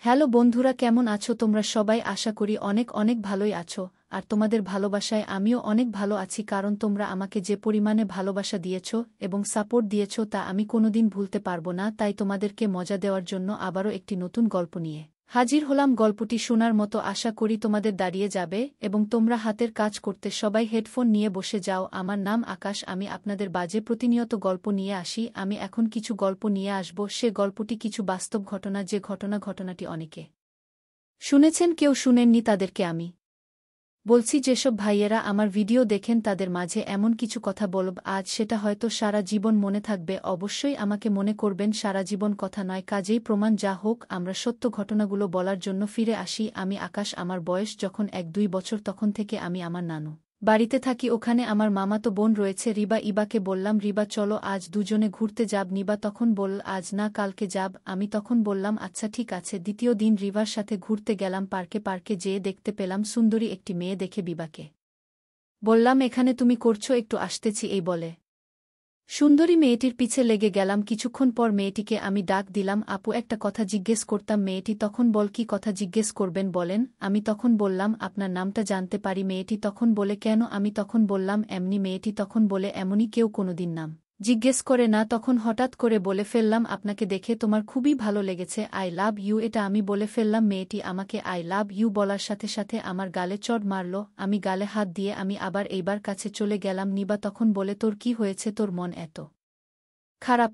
Hello বন্ধুরা, কেমন আছো তোমরা সবাই? আশা করি অনেক অনেক ভালোই আছো। আর তোমাদের ভালোবাসায় আমিও অনেক ভালো আছি, কারণ তোমরা আমাকে যে পরিমাণে ভালোবাসা দিয়েছো এবং সাপোর্ট দিয়েছো তা আমি কোনোদিন ভুলতে পারবো না। তাই তোমাদেরকে মজা দেওয়ার জন্য আবারও একটি নতুন গল্প নিয়ে হাজির হলাম। গল্পটি শোনার মতো আশা করি তোমাদের দাঁড়িয়ে যাবে এবং তোমরা হাতের কাজ করতে সবাই হেডফোন নিয়ে বসে যাও। আমার নাম আকাশ, আমি আপনাদের বাজে প্রতিনিয়ত গল্প নিয়ে আসি। আমি এখন কিছু গল্প নিয়ে আসব। সে গল্পটি কিছু বাস্তব ঘটনা, যে ঘটনাটি অনেকে শুনেছেন, কেউ শুনেননি, তাদেরকে আমি বলছি। যেসব ভাইয়েরা আমার ভিডিও দেখেন তাদের মাঝে এমন কিছু কথা বলব আজ, সেটা হয়তো সারা জীবন মনে থাকবে। অবশ্যই আমাকে মনে করবেন, সারা জীবন কথা নয়, কাজেই প্রমাণ। যা হোক, আমরা সত্য ঘটনাগুলো বলার জন্য ফিরে আসি। আমি আকাশ। আমার বয়স যখন 1-2 বছর তখন থেকে আমি আমার নানু বাড়িতে থাকি। ওখানে আমার মামাতো বোন রয়েছে রিবা। ইবাকে বললাম, রিবা চলো আজ দুজনে ঘুরতে যাব। নিবা তখন বলল, আজ না, কালকে যাব। আমি তখন বললাম আচ্ছা ঠিক আছে। দ্বিতীয় দিন রিবার সাথে ঘুরতে গেলাম পার্কে। পার্কে যেয়ে দেখতে পেলাম সুন্দরী একটি মেয়ে। দেখে বিবাকে বললাম, এখানে তুমি করছো? একটু আসতেছি এই বলে সুন্দরী মেয়েটির পিছে লেগে গেলাম। কিছুক্ষণ পর মেয়েটিকে আমি ডাক দিলাম, আপু একটা কথা জিজ্ঞেস করতাম। মেয়েটি তখন বল, কি কথা জিজ্ঞেস করবেন বলেন। আমি তখন বললাম, আপনার নামটা জানতে পারি? মেয়েটি তখন বলে, কেন? আমি তখন বললাম, এমনি। মেয়েটি তখন বলে, এমনই, কেউ কোনোদিন নাম জিজ্ঞেস করে না। তখন হঠাৎ করে বলে ফেললাম, আপনাকে দেখে তোমার খুবই ভালো লেগেছে, আই লাভ ইউ। এটা আমি বলে ফেললাম। মেয়েটি আমাকে আই লাভ ইউ বলার সাথে সাথে আমার গালে চড় মারল। আমি গালে হাত দিয়ে আমি আবার এইবার কাছে চলে গেলাম। নিবা তখন বলে, তোর কি হয়েছে? তোর মন এত খারাপ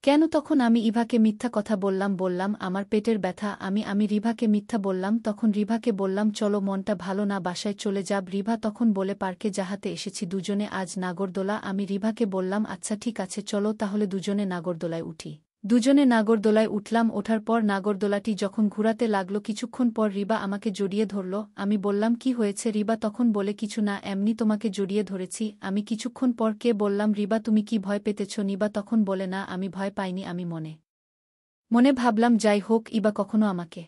কেন? তখন আমি ইভাকে মিথ্যা কথা বললাম আমার পেটের ব্যথা। আমি রিভাকে মিথ্যা বললাম। তখন রিভাকে বললাম, চলো, মনটা ভালো না, বাসায় চলে যাব। রিভা তখন বলে, পার্কে যাহাতে এসেছি দুজনে আজ নাগরদোলা। আমি রিভাকে বললাম, আচ্ছা ঠিক আছে, চলো তাহলে দুজনে নাগরদোলায় উঠি। দুজনে নাগরদোলায় উঠলাম। ওঠার পর নাগরদোলাটি যখন ঘুরাতে লাগলো, কিছুক্ষণ পর রিবা আমাকে জড়িয়ে ধরল। আমি বললাম, কি হয়েছে? রিবা তখন বলে, কিছু না, এমনি তোমাকে জড়িয়ে ধরেছি। আমি কিছুক্ষণ পর কে বললাম, রিবা তুমি কি ভয় পেতেছ? নিবা তখন বলে, না আমি ভয় পাইনি। আমি মনে মনে ভাবলাম, যাই হোক, ইবা কখনো আমাকে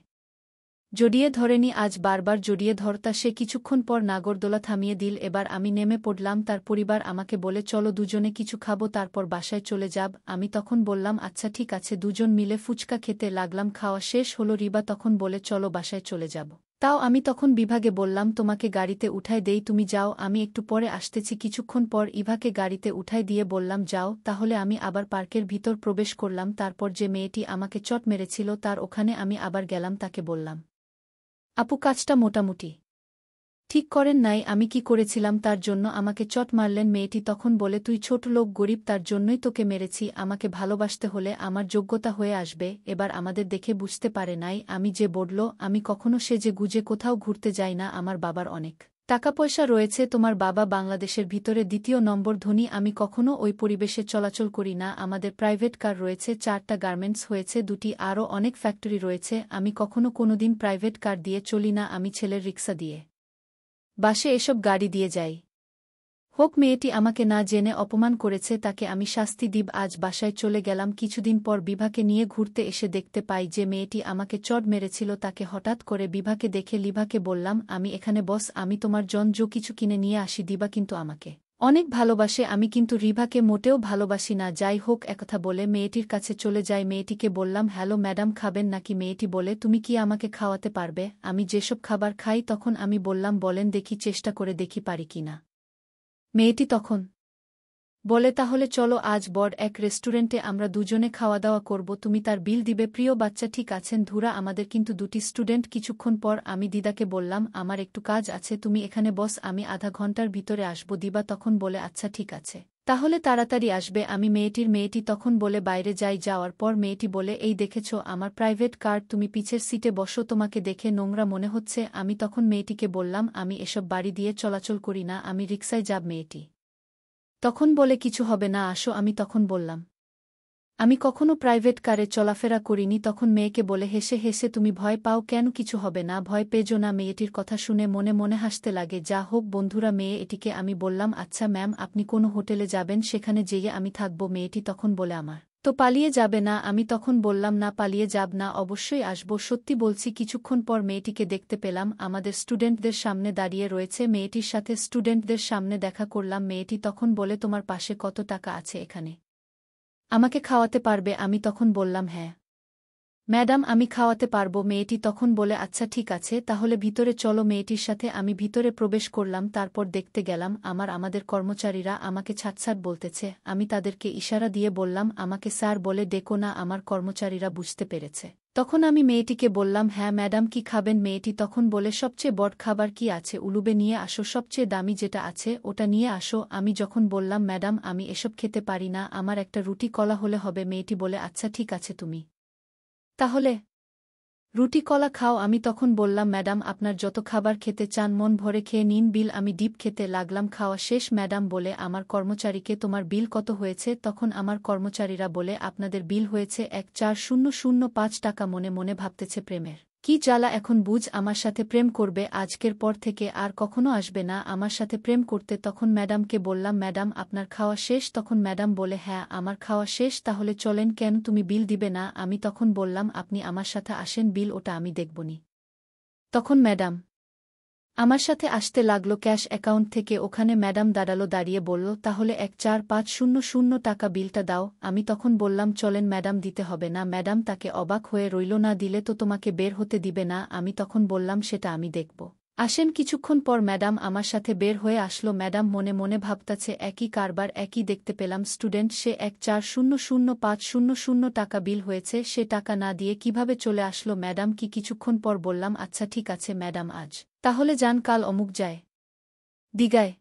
জড়িয়ে ধরেনি, আজ বারবার জড়িয়ে ধরতা সে। কিছুক্ষণ পর নাগরদোলা থামিয়ে দিল। এবার আমি নেমে পড়লাম। তার পরিবার আমাকে বলে, চলো দুজনে কিছু খাবো, তারপর বাসায় চলে যাব। আমি তখন বললাম, আচ্ছা ঠিক আছে। দুজন মিলে ফুচকা খেতে লাগলাম। খাওয়া শেষ হলো। রিবা তখন বলে, চলো বাসায় চলে যাব। তাও আমি তখন বিভাগে বললাম, তোমাকে গাড়িতে উঠায় দেই, তুমি যাও, আমি একটু পরে আসতেছি। কিছুক্ষণ পর ইভাকে গাড়িতে উঠায় দিয়ে বললাম, যাও তাহলে। আমি আবার পার্কের ভিতর প্রবেশ করলাম। তারপর যে মেয়েটি আমাকে চট মেরেছিল তার ওখানে আমি আবার গেলাম। তাকে বললাম, আপু কাজটা মোটামুটি ঠিক করেন নাই, আমি কি করেছিলাম তার জন্য আমাকে চট মারলেন? মেয়েটি তখন বলে, তুই ছোট লোক, গরিব, তার জন্যই তোকে মেরেছি। আমাকে ভালোবাসতে হলে আমার যোগ্যতা হয়ে আসবে। এবার আমাদের দেখে বুঝতে পারে নাই আমি যে বড়। আমি কখনো সেজে গুজে কোথাও ঘুরতে যাই না। আমার বাবার অনেক টাকা পয়সা রয়েছে। তোমার বাবা বাংলাদেশের ভিতরে 2 নম্বর ধনী। আমি কখনো ওই পরিবেশে চলাচল করি না। আমাদের প্রাইভেট কার রয়েছে, 4টা গার্মেন্টস হয়েছে 2টি, আরও অনেক ফ্যাক্টরি রয়েছে। আমি কখনো কোনোদিন প্রাইভেট কার দিয়ে চলি না। আমি ছেলের রিক্সা দিয়ে, বাসে এসব গাড়ি দিয়ে যাই। হোক, মেয়েটি আমাকে না জেনে অপমান করেছে, তাকে আমি শাস্তি দিব। আজ বাসায় চলে গেলাম। কিছুদিন পর বিভাকে নিয়ে ঘুরতে এসে দেখতে পাই যে মেয়েটি আমাকে চড় মেরেছিল তাকে হঠাৎ করে বিভাকে দেখে লিভাকে বললাম, আমি এখানে বস, আমি তোমার জন্য কিছু কিনে নিয়ে আসি। দিবা কিন্তু আমাকে অনেক ভালোবাসে, আমি কিন্তু রিভাকে মোটেও ভালোবাসি না। যাই হোক, একথা বলে মেয়েটির কাছে চলে যাই। মেয়েটিকে বললাম, হ্যালো ম্যাডাম, খাবেন নাকি? মেয়েটি বলে, তুমি কি আমাকে খাওয়াতে পারবে? আমি যেসব খাবার খাই। তখন আমি বললাম, বলেন দেখি, চেষ্টা করে দেখি পারি কিনা। মেয়েটি তখন বলে, তাহলে চলো, আজ বড় এক রেস্টুরেন্টে আমরা দুজনে খাওয়া দাওয়া করব, তুমি তার বিল দিবে। প্রিয় বাচ্চা ঠিক আছেন ধুরা, আমাদের কিন্তু 2টি স্টুডেন্ট। কিছুক্ষণ পর আমি দিদাকে বললাম, আমার একটু কাজ আছে, তুমি এখানে বস, আমি আধা ঘন্টার ভিতরে আসব। দিবা তখন বলে, আচ্ছা ঠিক আছে, তাহলে তাড়াতাড়ি আসবে। আমি মেয়েটি তখন বলে, বাইরে যাই। যাওয়ার পর মেয়েটি বলে, এই দেখেছ আমার প্রাইভেট কার, তুমি পিছের সিটে বসো, তোমাকে দেখে নোংরা মনে হচ্ছে। আমি তখন মেয়েটিকে বললাম, আমি এসব বাড়ি দিয়ে চলাচল করি না, আমি রিক্সায় যাব। মেয়েটি তখন বলে, কিছু হবে না, আসো। আমি তখন বললাম, আমি কখনো প্রাইভেট কারে চলাফেরা করিনি। তখন মেয়েকে বলে হেসে হেসে, তুমি ভয় পাও কেন? কিছু হবে না, ভয় পেজো না। মেয়েটির কথা শুনে মনে মনে হাসতে লাগে। যা হোক বন্ধুরা, মেয়ে এটিকে আমি বললাম, আচ্ছা ম্যাম, আপনি কোনো হোটেলে যাবেন, সেখানে যেয়ে আমি থাকব। মেয়েটি তখন বলে, আমার তো পালিয়ে যাবে না? আমি তখন বললাম, না পালিয়ে যাব না, অবশ্যই আসব, সত্যি বলছি। কিছুক্ষণ পর মেয়েটিকে দেখতে পেলাম আমাদের স্টুডেন্টদের সামনে দাঁড়িয়ে রয়েছে। মেয়েটির সাথে স্টুডেন্টদের সামনে দেখা করলাম। মেয়েটি তখন বলে, তোমার পাশে কত টাকা আছে? এখানে আমাকে খাওয়াতে পারবে? আমি তখন বললাম, হ্যাঁ। ম্যাডাম আমি খাওয়াতে পারব। মেয়েটি তখন বলে আচ্ছা ঠিক আছে, তাহলে ভিতরে চলো। মেয়েটির সাথে আমি ভিতরে প্রবেশ করলাম। তারপর দেখতে গেলাম আমাদের কর্মচারীরা আমাকে ছাটছাট বলতেছে। আমি তাদেরকে ইশারা দিয়ে বললাম আমাকে স্যার বলে ডেকো না। আমার কর্মচারীরা বুঝতে পেরেছে। তখন আমি মেয়েটিকে বললাম হ্যাঁ ম্যাডাম কি খাবেন? মেয়েটি তখন বলে সবচেয়ে বড় খাবার কি আছে উলুবে নিয়ে আসো, সবচেয়ে দামি যেটা আছে ওটা নিয়ে আসো। আমি যখন বললাম ম্যাডাম আমি এসব খেতে পারি না, আমার একটা রুটি কলা হলে হবে। মেয়েটি বলে আচ্ছা ঠিক আছে তুমি তাহলে রুটি কলা খাও। আমি তখন বললাম ম্যাডাম আপনার যত খাবার খেতে চান মন ভরে খেয়ে নিন, বিল আমি ডিপ খেতে লাগলাম। খাওয়া শেষ ম্যাডাম বলে আমার কর্মচারীকে তোমার বিল কত হয়েছে? তখন আমার কর্মচারীরা বলে আপনাদের বিল হয়েছে 1,4005 টাকা। মনে মনে ভাবতেছে প্রেমের কি জ্বালা, এখন বুঝ আমার সাথে প্রেম করবে, আজকের পর থেকে আর কখনো আসবে না আমার সাথে প্রেম করতে। তখন ম্যাডামকে বললাম ম্যাডাম আপনার খাওয়া শেষ? তখন ম্যাডাম বলে হ্যাঁ আমার খাওয়া শেষ। তাহলে চলেন, কেন তুমি বিল দিবে না? আমি তখন বললাম আপনি আমার সাথে আসেন, বিল ওটা আমি দেখবনি। তখন ম্যাডাম আমার সাথে আসতে লাগলো ক্যাশ অ্যাকাউন্ট থেকে। ওখানে ম্যাডাম দাঁড়িয়ে বলল তাহলে 1,4500 টাকা বিলটা দাও। আমি তখন বললাম চলেন ম্যাডাম দিতে হবে না। ম্যাডাম তাকে অবাক হয়ে রইল, না দিলে তো তোমাকে বের হতে দিবে না। আমি তখন বললাম সেটা আমি দেখব। আসেন। কিছুক্ষণ পর ম্যাডাম আমার সাথে বের হয়ে আসলো। ম্যাডাম মনে মনে ভাবতাছে একই কারবার, একই দেখতে পেলাম স্টুডেন্ট, সে 1,400500 টাকা বিল হয়েছে, সে টাকা না দিয়ে কিভাবে চলে আসলো? ম্যাডাম কি কিছুক্ষণ পর বললাম আচ্ছা ঠিক আছে ম্যাডাম আজ তাহলে যান, কাল অমুক যায় দিঘায়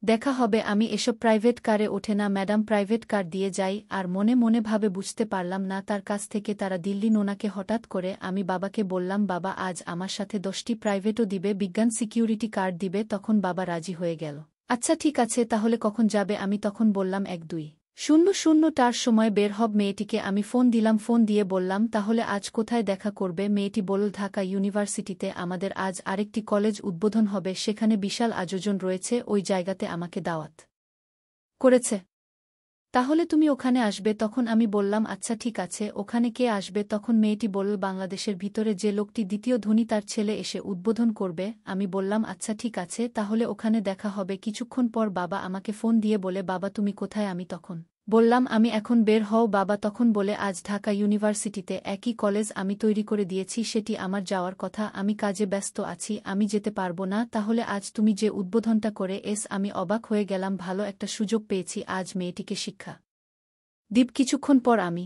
দেখা হবে। আমি এসব প্রাইভেট কারে ওঠে না ম্যাডাম, প্রাইভেট কার দিয়ে যাই। আর মনে মনে ভাবে বুঝতে পারলাম না তার কাছ থেকে তারা দিল্লি নোনাকে। হঠাৎ করে আমি বাবাকে বললাম বাবা আজ আমার সাথে 10টি প্রাইভেটও দিবে, বিজ্ঞান সিকিউরিটি কার্ড দিবে। তখন বাবা রাজি হয়ে গেল। আচ্ছা ঠিক আছে তাহলে কখন যাবে? আমি তখন বললাম 1-2-0-0টার সময় বের হব। মেয়েটিকে আমি ফোন দিলাম, ফোন দিয়ে বললাম তাহলে আজ কোথায় দেখা করবে? মেয়েটি বলল ঢাকা ইউনিভার্সিটিতে, আমাদের আজ আরেকটি কলেজ উদ্বোধন হবে, সেখানে বিশাল আয়োজন রয়েছে, ওই জায়গাতে আমাকে দাওয়াত করেছে, তাহলে তুমি ওখানে আসবে। তখন আমি বললাম আচ্ছা ঠিক আছে, ওখানে কে আসবে? তখন মেয়েটি বলল বাংলাদেশের ভিতরে যে লোকটি দ্বিতীয় ধনী তার ছেলে এসে উদ্বোধন করবে। আমি বললাম আচ্ছা ঠিক আছে তাহলে ওখানে দেখা হবে। কিছুক্ষণ পর বাবা আমাকে ফোন দিয়ে বলে বাবা তুমি কোথায়? আমি তখন বললাম আমি এখন বের হও। বাবা তখন বলে আজ ঢাকা ইউনিভার্সিটিতে একই কলেজ আমি তৈরি করে দিয়েছি, সেটি আমার যাওয়ার কথা, আমি কাজে ব্যস্ত আছি, আমি যেতে পারবো না। তাহলে আজ তুমি যে উদ্বোধনটা করে আমি অবাক হয়ে গেলাম, ভালো একটা সুযোগ পেয়েছি আজ মেয়েটিকে শিক্ষা দিব। কিছুক্ষণ পর আমি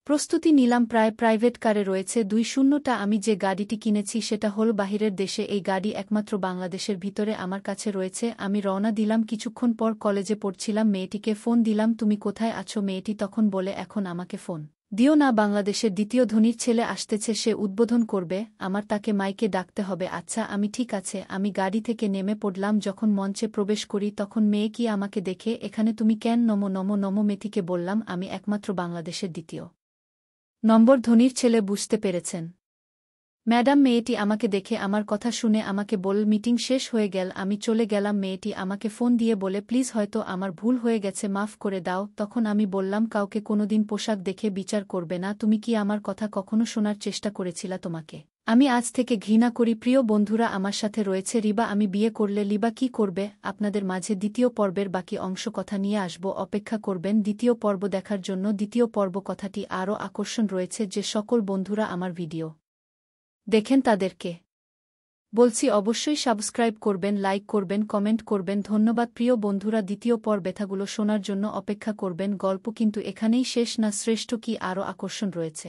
প্রস্তুতি নিলাম, প্রায় প্রাইভেট কারে রয়েছে 2-0টা। আমি যে গাড়িটি কিনেছি সেটা হল বাহিরের দেশে, এই গাড়ি একমাত্র বাংলাদেশের ভিতরে আমার কাছে রয়েছে। আমি রওনা দিলাম। কিছুক্ষণ পর কলেজে পড়ছিলাম, মেয়েটিকে ফোন দিলাম তুমি কোথায় আছো? মেয়েটি তখন বলে এখন আমাকে ফোন দিও না, বাংলাদেশের দ্বিতীয় ধনীর ছেলে আসতেছে, সে উদ্বোধন করবে, আমার তাকে মাইকে ডাকতে হবে। আচ্ছা আমি ঠিক আছে। আমি গাড়ি থেকে নেমে পড়লাম। যখন মঞ্চে প্রবেশ করি তখন মেয়ে কি আমাকে দেখে এখানে তুমি কেন? নমো নমো নমো। মেয়েটিকে বললাম আমি একমাত্র বাংলাদেশের দ্বিতীয় নম্বর ধনীর ছেলে, বুঝতে পেরেছেন ম্যাডাম? মেয়েটি আমাকে দেখে আমার কথা শুনে আমাকে বল মিটিং শেষ হয়ে গেল, আমি চলে গেলাম। মেয়েটি আমাকে ফোন দিয়ে বলে প্লিজ হয়তো আমার ভুল হয়ে গেছে, মাফ করে দাও। তখন আমি বললাম কাউকে কোনোদিন পোশাক দেখে বিচার করবে না, তুমি কি আমার কথা কখনো শোনার চেষ্টা করেছিলা? তোমাকে আমি আজ থেকে ঘৃণা করি। প্রিয় বন্ধুরা আমার সাথে রয়েছে রিবা, আমি বিয়ে করলে লিবা কি করবে? আপনাদের মাঝে দ্বিতীয় পর্বের বাকি অংশ কথা নিয়ে আসব, অপেক্ষা করবেন দ্বিতীয় পর্ব দেখার জন্য। দ্বিতীয় পর্ব কথাটি আরও আকর্ষণ রয়েছে। যে সকল বন্ধুরা আমার ভিডিও দেখেন তাদেরকে বলছি অবশ্যই সাবস্ক্রাইব করবেন, লাইক করবেন, কমেন্ট করবেন। ধন্যবাদ প্রিয় বন্ধুরা। দ্বিতীয় পর ব্যথাগুলো শোনার জন্য অপেক্ষা করবেন। গল্প কিন্তু এখানেই শেষ না, শ্রেষ্ঠ কি আরও আকর্ষণ রয়েছে।